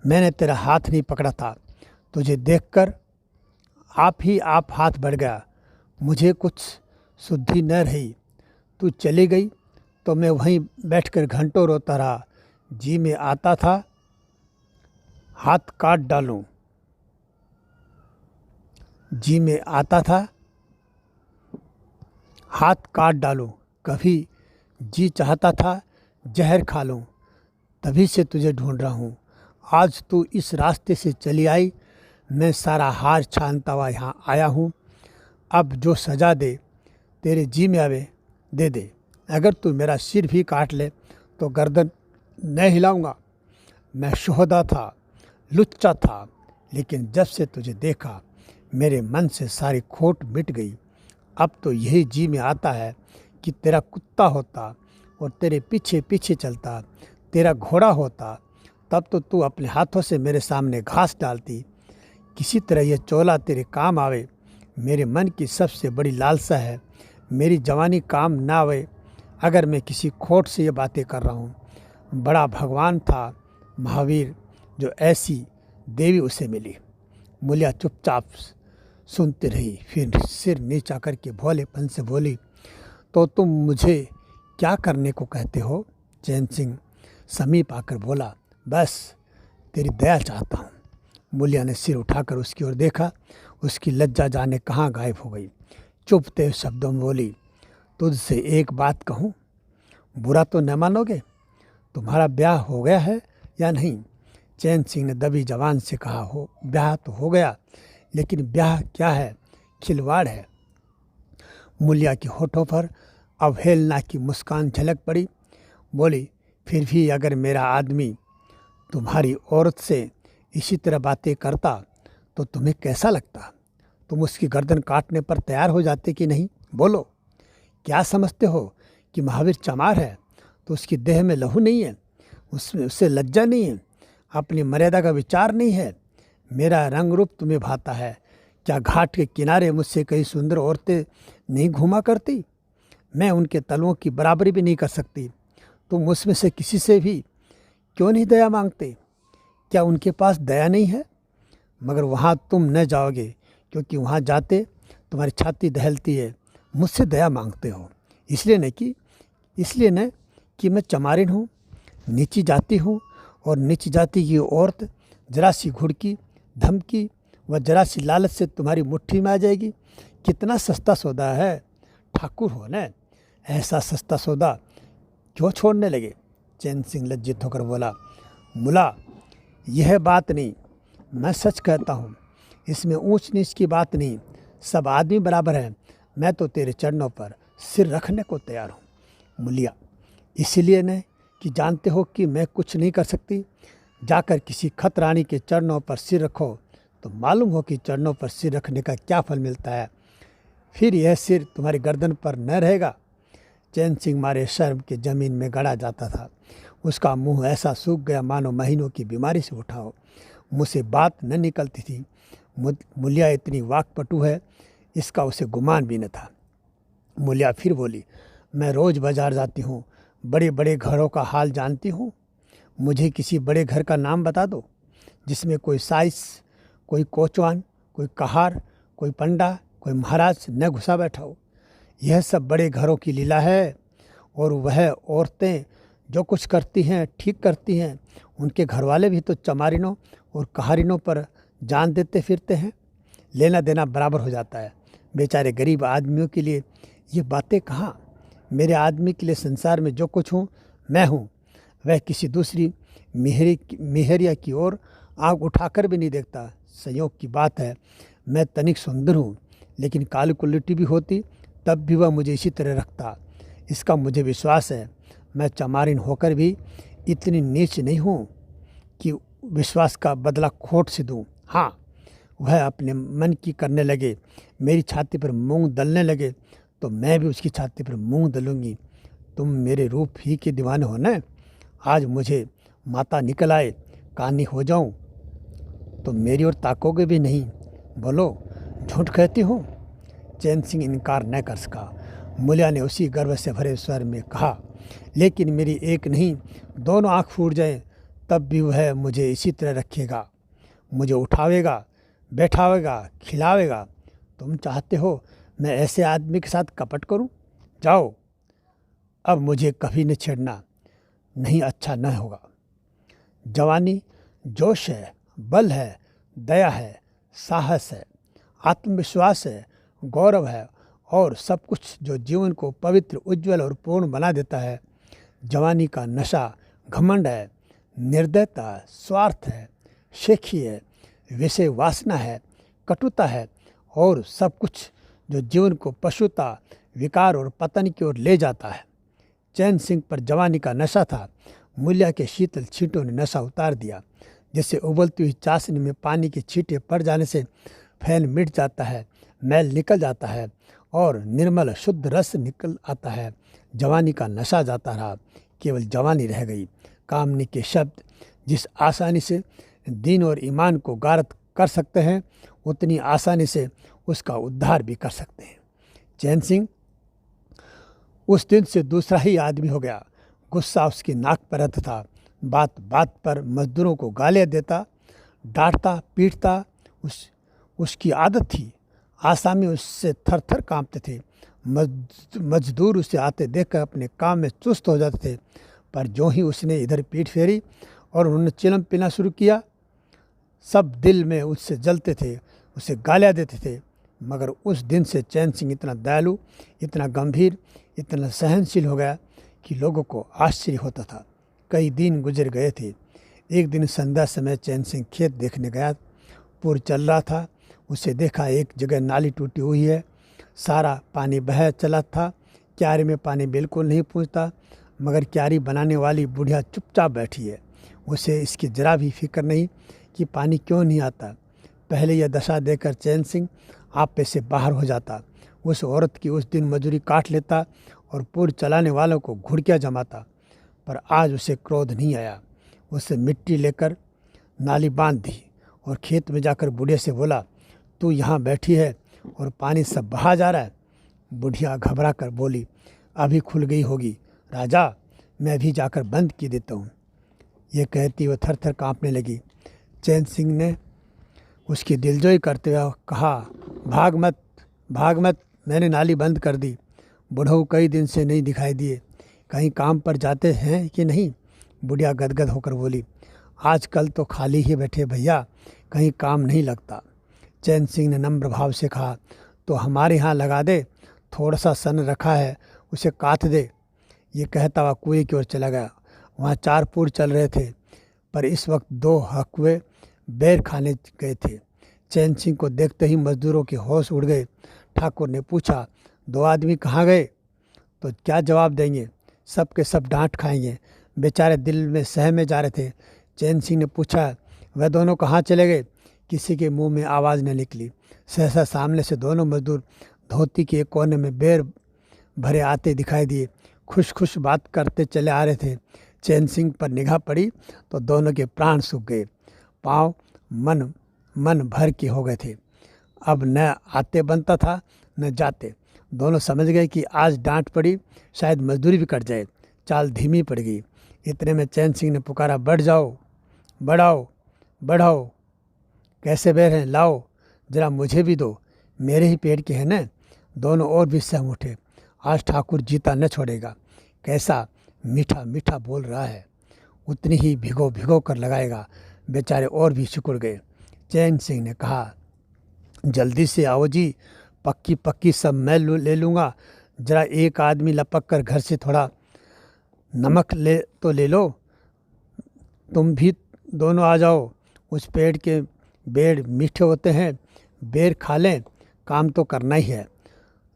मैंने तेरा हाथ नहीं पकड़ा था। तुझे देखकर आप हाथ बढ़ गया। मुझे कुछ शुद्धि न रही। तू चली गई तो मैं वहीं बैठकर घंटों रोता रहा। जी में आता था हाथ काट डालूं। जी में आता था हाथ काट डालूं। कभी जी चाहता था जहर खा लूं। तभी से तुझे ढूंढ रहा हूँ। आज तू इस रास्ते से चली आई। मैं सारा हार छानता हुआ यहाँ आया हूँ। अब जो सजा दे तेरे जी में आवे दे दे। अगर तू मेरा सिर भी काट ले तो गर्दन न हिलाऊंगा। मैं शोहदा था, लुच्चा था, लेकिन जब से तुझे देखा मेरे मन से सारी खोट मिट गई। अब तो यही जी में आता है कि तेरा कुत्ता होता और तेरे पीछे पीछे चलता, तेरा घोड़ा होता। तब तो तू अपने हाथों से मेरे सामने घास डालती। किसी तरह यह चोला तेरे काम आवे। मेरे मन की सबसे बड़ी लालसा है मेरी जवानी काम ना आवे। अगर मैं किसी खोट से ये बातें कर रहा हूँ। बड़ा भगवान था महावीर, जो ऐसी देवी उसे मिली। मूलिया चुपचाप सुनती रही, फिर सिर नीचा करके भोलेपन से बोली, तो तुम मुझे क्या करने को कहते हो? चैन सिंह समीप आकर बोला, बस तेरी दया चाहता हूँ। मूलिया ने सिर उठाकर उसकी ओर देखा। उसकी लज्जा जाने कहाँ गायब हो गई। चुपते शब्दों में बोली, तुझसे एक बात कहूँ, बुरा तो न मानोगे? तुम्हारा ब्याह हो गया है या नहीं? चैन सिंह ने दबी जवान से कहा, हो ब्याह तो हो गया, लेकिन ब्याह क्या है, खिलवाड़ है। मूलिया के होठों पर अवहेलना की मुस्कान झलक पड़ी। बोली, फिर भी अगर मेरा आदमी तुम्हारी औरत से इसी तरह बातें करता तो तुम्हें कैसा लगता? तुम उसकी गर्दन काटने पर तैयार हो जाते कि नहीं? बोलो, क्या समझते हो कि महावीर चमार है तो उसकी देह में लहू नहीं है? उसमें उससे लज्जा नहीं है? अपनी मर्यादा का विचार नहीं है? मेरा रंग रूप तुम्हें भाता है क्या? घाट के किनारे मुझसे कई सुंदर औरतें नहीं घूमा करती? मैं उनके तलवों की बराबरी भी नहीं कर सकती। तुम उसमें से किसी से भी क्यों नहीं दया मांगते? क्या उनके पास दया नहीं है? मगर वहाँ तुम न जाओगे, क्योंकि वहाँ जाते तुम्हारी छाती दहलती है। मुझसे दया मांगते हो इसलिए न कि मैं चमारिन हूँ, नीची जाति हूँ, और नीची जाति की औरत जरा सी घुड़की, धमकी व जरा सी लालच से तुम्हारी मुट्ठी में आ जाएगी। कितना सस्ता सौदा है। ठाकुर हो न, ऐसा सस्ता सौदा क्यों छोड़ने लगे? चैन सिंह लज्जित होकर बोला, मुला, यह बात नहीं, मैं सच कहता हूँ। इसमें ऊंच नीच की बात नहीं, सब आदमी बराबर हैं। मैं तो तेरे चरणों पर सिर रखने को तैयार हूँ। मूलिया, इसलिए न कि जानते हो कि मैं कुछ नहीं कर सकती। जाकर किसी खत रानी के चरणों पर सिर रखो तो मालूम हो कि चरणों पर सिर रखने का क्या फल मिलता है। फिर यह सिर तुम्हारी गर्दन पर न रहेगा। चैन सिंह मारे शर्म के जमीन में गड़ा जाता था। उसका मुंह ऐसा सूख गया मानो महीनों की बीमारी से उठा हो। मुँह से बात न निकलती थी। मूलिया इतनी वाकपटु है, इसका उसे गुमान भी न था। मूलिया फिर बोली, मैं रोज़ बाजार जाती हूँ, बड़े बड़े घरों का हाल जानती हूँ। मुझे किसी बड़े घर का नाम बता दो जिसमें कोई साइस, कोई कोचवान, कोई कहार, कोई पंडा, कोई महाराज न घुसा बैठा हो। यह सब बड़े घरों की लीला है, और वह औरतें जो कुछ करती हैं ठीक करती हैं। उनके घरवाले भी तो चमारिनों और कहारिनों पर जान देते फिरते हैं। लेना देना बराबर हो जाता है। बेचारे गरीब आदमियों के लिए ये बातें कहाँ? मेरे आदमी के लिए संसार में जो कुछ हूँ मैं हूँ। वह किसी दूसरी मेहरिया की ओर आँख उठाकर भी नहीं देखता। संयोग की बात है, मैं तनिक सुंदर हूँ, लेकिन काली कुल्लटी भी होती तब भी वह मुझे इसी तरह रखता। इसका मुझे विश्वास है। मैं चमारिन होकर भी इतनी नीच नहीं हूँ कि विश्वास का बदला खोट से दूँ। हाँ, वह अपने मन की करने लगे, मेरी छाती पर मूंग दलने लगे, तो मैं भी उसकी छाती पर मूंग दलूँगी। तुम मेरे रूप ही के दीवाने हो न। आज मुझे माता निकल आए, कानी हो जाऊं तो मेरी ओर ताकोगे भी नहीं। बोलो, झूठ कहती हो? चैन सिंह इनकार न कर सका। मूलिया ने उसी गर्व से भरे स्वर में कहा, लेकिन मेरी एक नहीं दोनों आँख फूट जाए तब भी वह मुझे इसी तरह रखेगा, मुझे उठावेगा, बैठावेगा, खिलावेगा। तुम चाहते हो मैं ऐसे आदमी के साथ कपट करूं? जाओ, अब मुझे कभी न छेड़ना, नहीं अच्छा न होगा। जवानी जोश है, बल है, दया है, साहस है, आत्मविश्वास है, गौरव है और सब कुछ जो जीवन को पवित्र, उज्जवल और पूर्ण बना देता है। जवानी का नशा घमंड है, निर्दयता, स्वार्थ है, शेखी है, विषय वासना है, कटुता है और सब कुछ जो जीवन को पशुता, विकार और पतन की ओर ले जाता है। चैन सिंह पर जवानी का नशा था। मूल्या के शीतल छींटों ने नशा उतार दिया। जैसे उबलती हुई चाशनी में पानी के छींटे पड़ जाने से फैन मिट जाता है, मैल निकल जाता है और निर्मल शुद्ध रस निकल आता है। जवानी का नशा जाता रहा, केवल जवानी रह गई। कामनी के शब्द जिस आसानी से दीन और ईमान को गारत कर सकते हैं, उतनी आसानी से उसका उद्धार भी कर सकते हैं। चैन सिंह उस दिन से दूसरा ही आदमी हो गया। गुस्सा उसकी नाक पर रहता था। बात बात पर मजदूरों को गालियाँ देता, डांटता, पीटता उसकी आदत थी। आसामी उससे थर थर काँपते थे। मजदूर उसे आते देखकर अपने काम में चुस्त हो जाते थे। पर जो ही उसने इधर पीठ फेरी और उन्होंने चिलम पीना शुरू किया, सब दिल में उससे जलते थे, उसे गालियाँ देते थे। मगर उस दिन से चैन सिंह इतना दयालु, इतना गंभीर, इतना सहनशील हो गया कि लोगों को आश्चर्य होता था। कई दिन गुजर गए थे। एक दिन संध्या समय चैन सिंह खेत देखने गया। पूर चल रहा था। उसे देखा एक जगह नाली टूटी हुई है, सारा पानी बह चला था। क्यारी में पानी बिल्कुल नहीं पहुँचता, मगर क्यारी बनाने वाली बुढ़िया चुपचाप बैठी है। उसे इसकी जरा भी फिक्र नहीं कि पानी क्यों नहीं आता। पहले यह दशा देखकर चैन सिंह आपे से बाहर हो जाता। उस औरत की उस दिन मजूरी काट लेता और पूर चलाने वालों को घुड़कियाँ जमाता। पर आज उसे क्रोध नहीं आया। उससे मिट्टी लेकर नाली बांध दी और खेत में जाकर बुढ़िया से बोला, तू यहाँ बैठी है और पानी सब बहा जा रहा है। बुढ़िया घबरा कर बोली, अभी खुल गई होगी राजा, मैं भी जाकर बंद की देता हूँ। ये कहती वो थर थर काँपने लगी। चैन सिंह ने उसकी दिलजोई करते हुए कहा, भाग मत, भाग मत, मैंने नाली बंद कर दी। बुढ़ऊ कई दिन से नहीं दिखाई दिए, कहीं काम पर जाते हैं कि नहीं? बुढ़िया गदगद होकर बोली, आजकल तो खाली ही बैठे भैया, कहीं काम नहीं लगता। चैन सिंह ने नम्र भाव से कहा, तो हमारे यहाँ लगा दे, थोड़ा सा सन रखा है, उसे काट दे। ये कहता हुआ कुएं की ओर चला गया। वहाँ 4 पूर चल रहे थे, पर इस वक्त 2 हकुए बैर खाने गए थे। चैन सिंह को देखते ही मजदूरों के होश उड़ गए। ठाकुर ने पूछा, 2 आदमी कहाँ गए? तो क्या जवाब देंगे? सब के सब डांट खाएंगे। बेचारे दिल में सहमे जा रहे थे। चैन सिंह ने पूछा, वह दोनों कहाँ चले गए? किसी के मुंह में आवाज़ न निकली। सहसा सामने से दोनों मजदूर धोती के एक कोने में बेर भरे आते दिखाई दिए। खुश खुश बात करते चले आ रहे थे। चैन सिंह पर निगाह पड़ी तो दोनों के प्राण सूख गए। पाँव मन भर के हो गए थे। अब न आते बनता था न जाते। दोनों समझ गए कि आज डांट पड़ी, शायद मजदूरी भी कट जाए। चाल धीमी पड़ गई। इतने में चैन सिंह ने पुकारा, बढ़ जाओ, बढ़ाओ, बढ़ाओ। कैसे बैर हैं, लाओ, जरा मुझे भी दो, मेरे ही पेट के हैं न। दोनों और भी सहम उठे। आज ठाकुर जीता न छोड़ेगा। कैसा मीठा मीठा बोल रहा है, उतनी ही भिगो भिगो कर लगाएगा। बेचारे और भी सिकुड़ गए। चैन सिंह ने कहा, जल्दी से आओ जी, पक्की पक्की सब मैं ले लूँगा। जरा एक आदमी लपक कर घर से थोड़ा नमक ले लो। तुम भी दोनों आ जाओ। उस पेड़ के बेर मीठे होते हैं, बेर खा लें, काम तो करना ही है।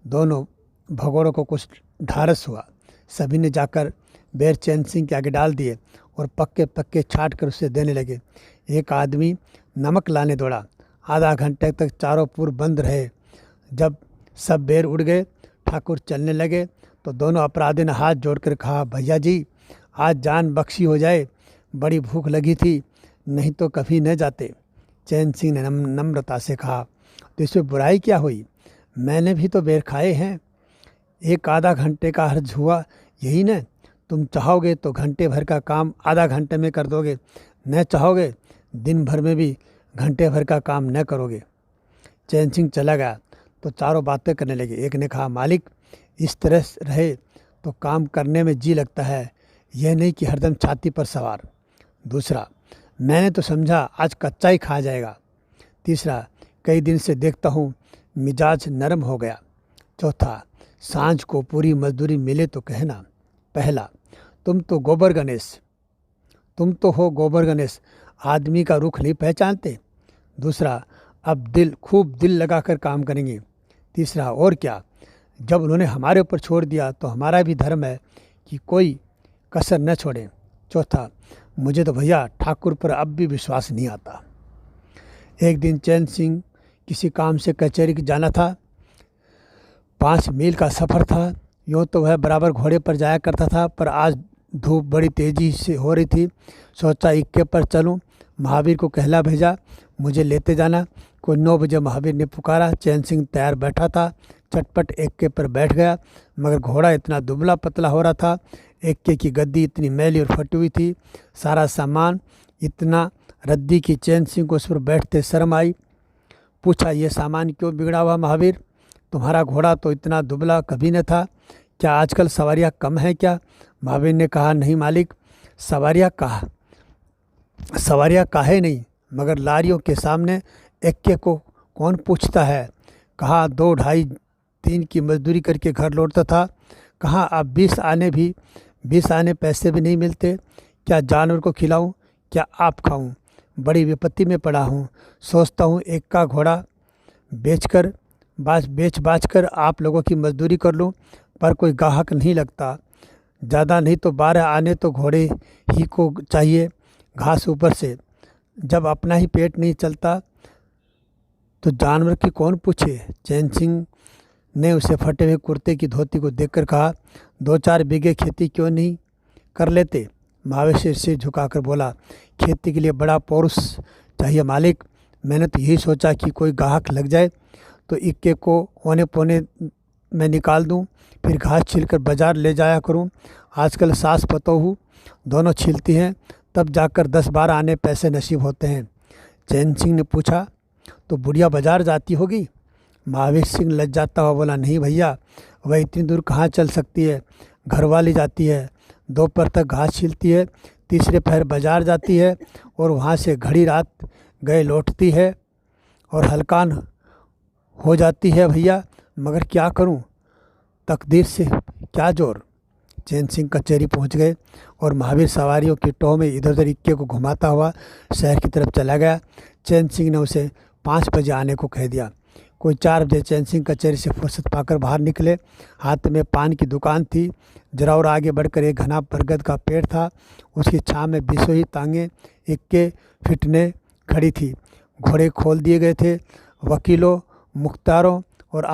दोनों भगोड़ों को कुछ ढारस हुआ। सभी ने जाकर बेर चैन सिंह के आगे डाल दिए और पक्के पक्के छाट कर उसे देने लगे। एक आदमी नमक लाने दौड़ा। आधा घंटे तक चारों पूर बंद रहे। जब सब बेर उड़ गए, ठाकुर चलने लगे तो दोनों अपराधी ने हाथ जोड़कर कहा, भैया जी, आज जान बख्शी हो जाए, बड़ी भूख लगी थी, नहीं तो कभी न जाते। चैन सिंह ने नम्रता से कहा, तो इसमें बुराई क्या हुई? मैंने भी तो बेर खाए हैं। एक आधा घंटे का हर्ज हुआ, यही न? तुम चाहोगे तो घंटे भर का काम आधा घंटे में कर दोगे, न चाहोगे दिन भर में भी घंटे भर का काम न करोगे। चैन सिंह चला गया तो चारों बातें करने लगे। एक ने कहा, मालिक इस तरह रहे तो काम करने में जी लगता है, यह नहीं कि हरदम छाती पर सवार। दूसरा, मैंने तो समझा आज कच्चा ही खा जाएगा। तीसरा, कई दिन से देखता हूँ मिजाज नरम हो गया। चौथा, सांझ को पूरी मजदूरी मिले तो कहना। पहला, तुम तो हो गोबर गणेश, आदमी का रुख नहीं पहचानते। दूसरा, अब खूब दिल लगाकर काम करेंगे। तीसरा, और क्या, जब उन्होंने हमारे ऊपर छोड़ दिया तो हमारा भी धर्म है कि कोई कसर न छोड़े। चौथा, मुझे तो भैया ठाकुर पर अब भी विश्वास नहीं आता। एक दिन चैन सिंह किसी काम से कचहरी जाना था। 5 मील का सफ़र था। यूँ तो वह बराबर घोड़े पर जाया करता था, पर आज धूप बड़ी तेज़ी से हो रही थी। सोचा इक्के पर चलूं। महावीर को कहला भेजा, मुझे लेते जाना। कोई 9 बजे महावीर ने पुकारा। चैन सिंह तैयार बैठा था, चटपट एक्के पर बैठ गया, मगर घोड़ा इतना दुबला पतला हो रहा था, एक्के की गद्दी इतनी मैली और फटी हुई थी, सारा सामान इतना रद्दी की चैन सिंह को उस पर बैठते शर्म आई। पूछा, ये सामान क्यों बिगड़ा हुआ महावीर? तुम्हारा घोड़ा तो इतना दुबला कभी न था, क्या आजकल सवारियाँ कम हैं क्या? महावीर ने कहा, नहीं मालिक, सवारियाँ काहे नहीं, मगर लारियों के सामने एक्के को कौन पूछता है? कहाँ 2, 2.5, 3 की मजदूरी करके घर लौटता था, कहाँ अब 20 आने पैसे भी नहीं मिलते। क्या जानवर को खिलाऊं, क्या आप खाऊं? बड़ी विपत्ति में पड़ा हूँ। सोचता हूँ एक का घोड़ा बेच कर आप लोगों की मजदूरी कर लूँ, पर कोई गाहक नहीं लगता। ज़्यादा नहीं तो 12 आने तो घोड़े ही को चाहिए, घास ऊपर से। जब अपना ही पेट नहीं चलता तो जानवर की कौन पूछे? चैन सिंह ने उसे फटे हुए कुर्ते की धोती को देखकर कहा, 2-4 बीघे खेती क्यों नहीं कर लेते? महावीर सिर झुकाकर बोला, खेती के लिए बड़ा पौरुष चाहिए मालिक। मैंने तो यही सोचा कि कोई गाहक लग जाए तो इक्के को औने पौने में निकाल दूं, फिर घास छीलकर बाजार ले जाया करूं। आजकल सास पतोहू दोनों छीलती हैं, तब जाकर 10-12 आने पैसे नसीब होते हैं। चैन सिंह ने पूछा, तो बुढ़िया बाजार जाती होगी? महावीर सिंह लज्जाता हुआ बोला, नहीं भैया, वह इतनी दूर कहाँ चल सकती है, घर वाली जाती है, दोपहर तक घास छीलती है, तीसरे पहर बाजार जाती है और वहाँ से घड़ी रात गए लौटती है और हलकान हो जाती है भैया, मगर क्या करूं, तकदीर से क्या जोर। चैन सिंह कचहरी पहुंच गए और महावीर सवारियों की टोह में इधर उधर इक्के को घुमाता हुआ शहर की तरफ चला गया। चैन सिंह ने उसे 5 बजे आने को कह दिया। कोई 4 बजे चैन सिंह कचहरी से फुर्सत पाकर बाहर निकले। हाथ में पान की दुकान थी। जरा और आगे बढ़कर एक घना बरगद का पेड़ था, उसकी छाँव में बिसोई तांगे इक्के फिटने खड़ी थी। घोड़े खोल दिए गए थे। वकीलों, मुख्तारों और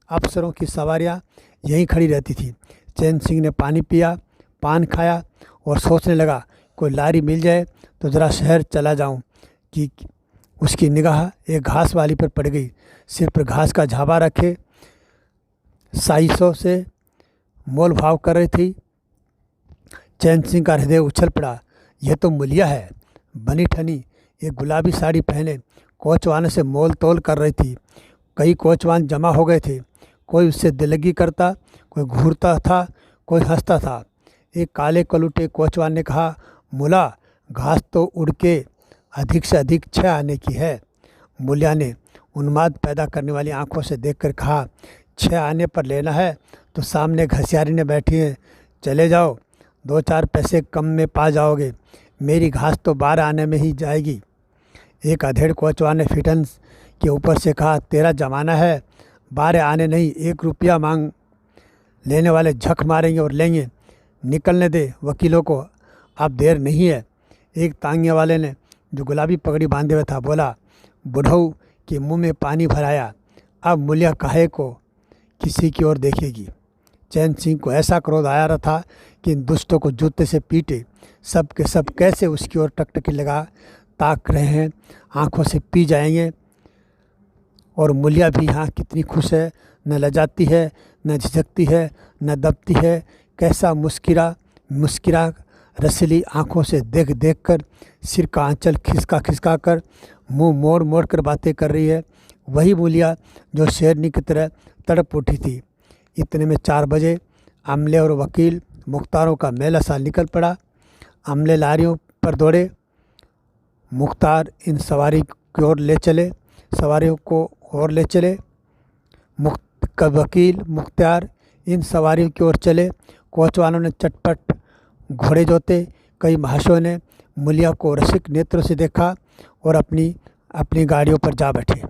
अफसरों की सवारियां यहीं खड़ी रहती थी। चैन सिंह ने पानी पिया, पान खाया और सोचने लगा, कोई लारी मिल जाए तो ज़रा शहर चला जाऊं कि उसकी निगाह एक घास वाली पर पड़ गई। सिर पर घास का झाबा रखे 250 से मोल भाव कर रही थी। चैन सिंह का हृदय उछल पड़ा। यह तो मुलिया है, बनी ठनी, एक गुलाबी साड़ी पहने कोचवान से मोल तोल कर रही थी। कई कोचवान जमा हो गए थे। कोई उससे दिलगी करता, कोई घूरता था, कोई हंसता था। एक काले कलूटे कोचवान ने कहा, मुला, घास तो उड़ के अधिक से अधिक 6 आने की है। मुलिया ने उन्माद पैदा करने वाली आंखों से देखकर कहा, 6 आने पर लेना है तो सामने घसियारी ने बैठी है, चले जाओ, 2-4 पैसे कम में पा जाओगे। मेरी घास तो 12 आने में ही जाएगी। एक अधेड़ कोचवान ने फिटन के ऊपर से कहा, तेरा जमाना है, 12 आने नहीं, 1 रुपया मांग लेने वाले झक मारेंगे और लेंगे। निकलने दे वकीलों को, अब देर नहीं है। एक तांगे वाले ने, जो गुलाबी पगड़ी बांधे हुए था, बोला। बुढ़ऊ के मुंह में पानी भराया। अब मुलिया काहे को किसी की ओर देखेगी। चैन सिंह को ऐसा क्रोध आया रहा था कि इन दुष्टों को जूते से पीटे। सब के सब कैसे उसकी ओर टकटकी लगा ताक रहे हैं, आंखों से पी जाएंगे। और मुलिया भी यहाँ कितनी खुश है, न लजाती है, न झिझकती है, न दबती है। कैसा मुस्किरा मुस्कुरा रसीली आंखों से देख देख कर, सिर का आंचल खिसका खिसका कर, मुंह मोड़ मोड़ कर बातें कर रही है। वही मूलिया जो शेरनी की तरह तड़प उठी थी। इतने में 4 बजे अमले और वकील मुख्तारों का मेला सा निकल पड़ा। अमले लारियों पर दौड़े, मुख्तार इन सवारी की ओर ले चले, सवारियों को और ले चले। वकील मुख्तार इन सवारियों की ओर चले। कोच वालों ने चटपट घोड़े जोते। कई महाशयों ने मूलिया को रसिक नेत्रों से देखा और अपनी अपनी गाड़ियों पर जा बैठे।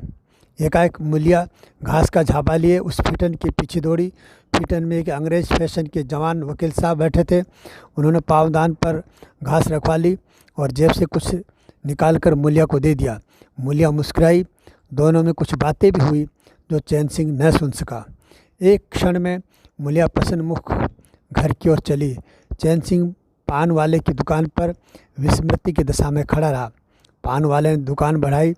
एकाएक मूलिया घास का झापा लिए उस फिटन के पीछे दौड़ी। फिटन में एक अंग्रेज फैशन के जवान वकील साहब बैठे थे। उन्होंने पावदान पर घास रखवा ली और जेब से कुछ निकाल कर मूलिया को दे दिया। मूलिया मुस्कुराई। दोनों में कुछ बातें भी हुई जो चैन सिंह न सुन सका। एक क्षण में मूलिया प्रसन्न मुख घर की ओर चली। चैन सिंह पान वाले की दुकान पर विस्मृति की दशा में खड़ा रहा। पान वाले ने दुकान बढ़ाई,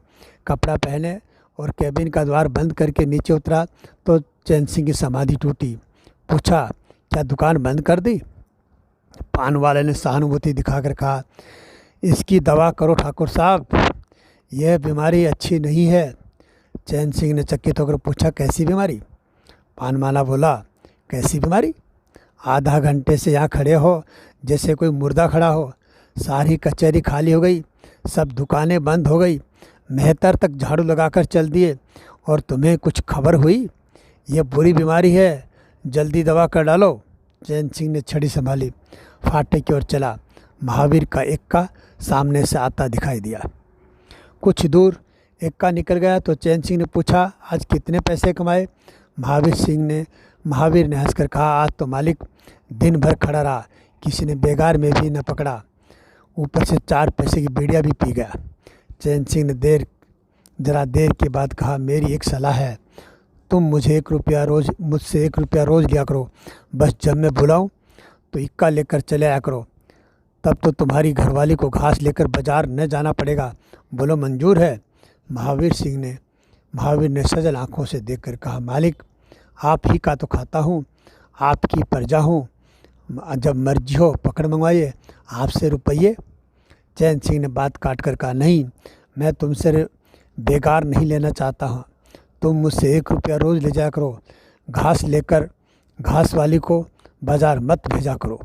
कपड़ा पहने और कैबिन का द्वार बंद करके नीचे उतरा तो चैन सिंह की समाधि टूटी। पूछा, क्या दुकान बंद कर दी? पान वाले ने सहानुभूति दिखाकर कहा, इसकी दवा करो ठाकुर साहब, यह बीमारी अच्छी नहीं है। चैन सिंह ने चकित होकर पूछा, कैसी बीमारी? पानवाला बोला, कैसी बीमारी? आधा घंटे से यहाँ खड़े हो जैसे कोई मुर्दा खड़ा हो। सारी कचहरी खाली हो गई, सब दुकानें बंद हो गई, मेहतर तक झाड़ू लगाकर चल दिए और तुम्हें कुछ खबर हुई? यह बुरी बीमारी है, जल्दी दवा कर डालो। चैन सिंह ने छड़ी संभाली, फाटे की ओर चला। महावीर का एक्का सामने से आता दिखाई दिया। कुछ दूर एक्का निकल गया तो चैन सिंह ने पूछा, आज कितने पैसे कमाए? महावीर ने हंसकर कहा, आज तो मालिक दिन भर खड़ा रहा, किसी ने बेगार में भी न पकड़ा, ऊपर से 4 पैसे की बीड़िया भी पी गया। चैन सिंह ने जरा देर के बाद कहा, मेरी एक सलाह है, तुम मुझसे 1 रुपया रोज़ लिया करो। बस जब मैं बुलाऊं तो इक्का लेकर चले आया करो, तब तो तुम्हारी घरवाली को घास लेकर बाजार न जाना पड़ेगा। बोलो मंजूर है? महावीर ने सजल आंखों से देखकर कहा, मालिक आप ही का तो खाता हूँ, आपकी प्रजा हूँ, जब मर्जी हो पकड़ मंगवाइए, आपसे रुपये। चैन सिंह ने बात काट कर कहा, नहीं, मैं तुमसे बेगार नहीं लेना चाहता हूँ, तुम मुझसे 1 रुपया रोज़ ले जाया करो, घास लेकर घास वाली को बाजार मत भेजा करो।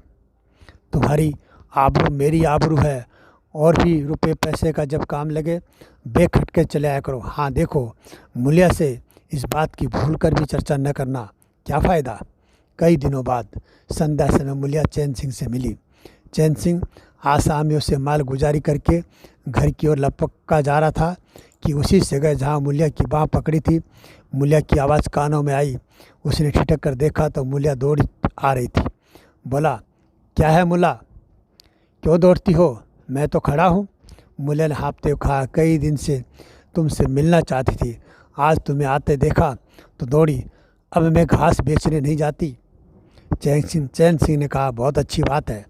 तुम्हारी आबरू मेरी आबरू है, और भी रुपये पैसे का जब काम लगे बेखटके चले आया करो। हाँ देखो, मूलिया से इस बात की भूल कर भी चर्चा न करना, क्या फ़ायदा। कई दिनों बाद संध्या समय मूलिया चैन सिंह से मिली। चैन सिंह आसामियों से माल गुजारी करके घर की ओर लपका जा रहा था कि उसी जगह जहाँ मूलिया की बाँह पकड़ी थी, मूलिया की आवाज़ कानों में आई। उसने ठिठक कर देखा तो मूलिया दौड़ी आ रही थी। बोला, क्या है मुल्ला, क्यों दौड़ती हो? मैं तो खड़ा हूँ। मूलिया ने हाँफते हुए कहा, कई दिन से तुमसे मिलना चाहती थी, आज तुम्हें आते देखा तो दौड़ी, अब मैं घास बेचने नहीं जाती। चैन सिंह ने कहा, बहुत अच्छी बात है,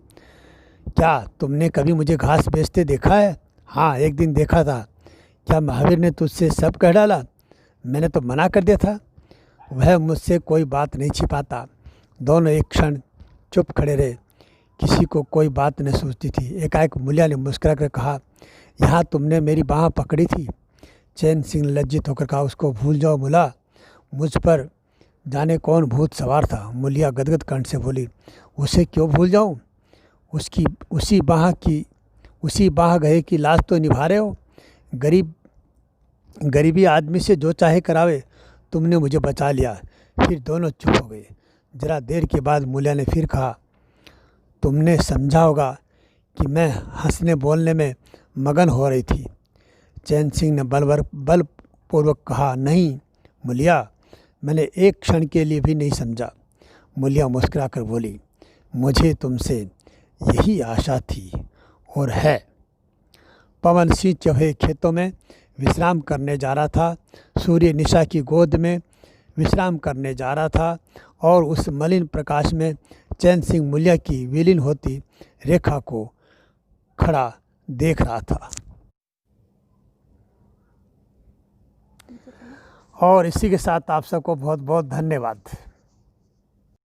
क्या तुमने कभी मुझे घास बेचते देखा है? हाँ, एक दिन देखा था। क्या महावीर ने तुझसे सब कह डाला? मैंने तो मना कर दिया था। वह मुझसे कोई बात नहीं छिपाता। दोनों एक क्षण चुप खड़े रहे, किसी को कोई बात न सूझती थी। एकाएक मूलिया ने मुस्कुरा कर कहा, यहाँ तुमने मेरी बाँह पकड़ी थी। चैन सिंह लज्जित होकर कहा, उसको भूल जाओ मुल्ला, मुझ पर जाने कौन भूत सवार था। मूलिया गदगद कंठ से बोली, उसे क्यों भूल जाऊँ? उसी बाँह गए की लाज तो निभा रहे हो। गरीबी आदमी से जो चाहे करावे, तुमने मुझे बचा लिया। फिर दोनों चुप हो गए। जरा देर के बाद मूलिया ने फिर कहा, तुमने समझा होगा कि मैं हंसने बोलने में मगन हो रही थी। चैन सिंह ने बलपूर्वक कहा, नहीं मूलिया, मैंने एक क्षण के लिए भी नहीं समझा। मूलिया मुस्कुरा कर बोली, मुझे तुमसे यही आशा थी और है। पवन सिंह चौहे खेतों में विश्राम करने जा रहा था, सूर्य निशा की गोद में विश्राम करने जा रहा था और उस मलिन प्रकाश में चैन सिंह मूलिया की विलीन होती रेखा को खड़ा देख रहा था। और इसी के साथ आप सबको बहुत बहुत धन्यवाद।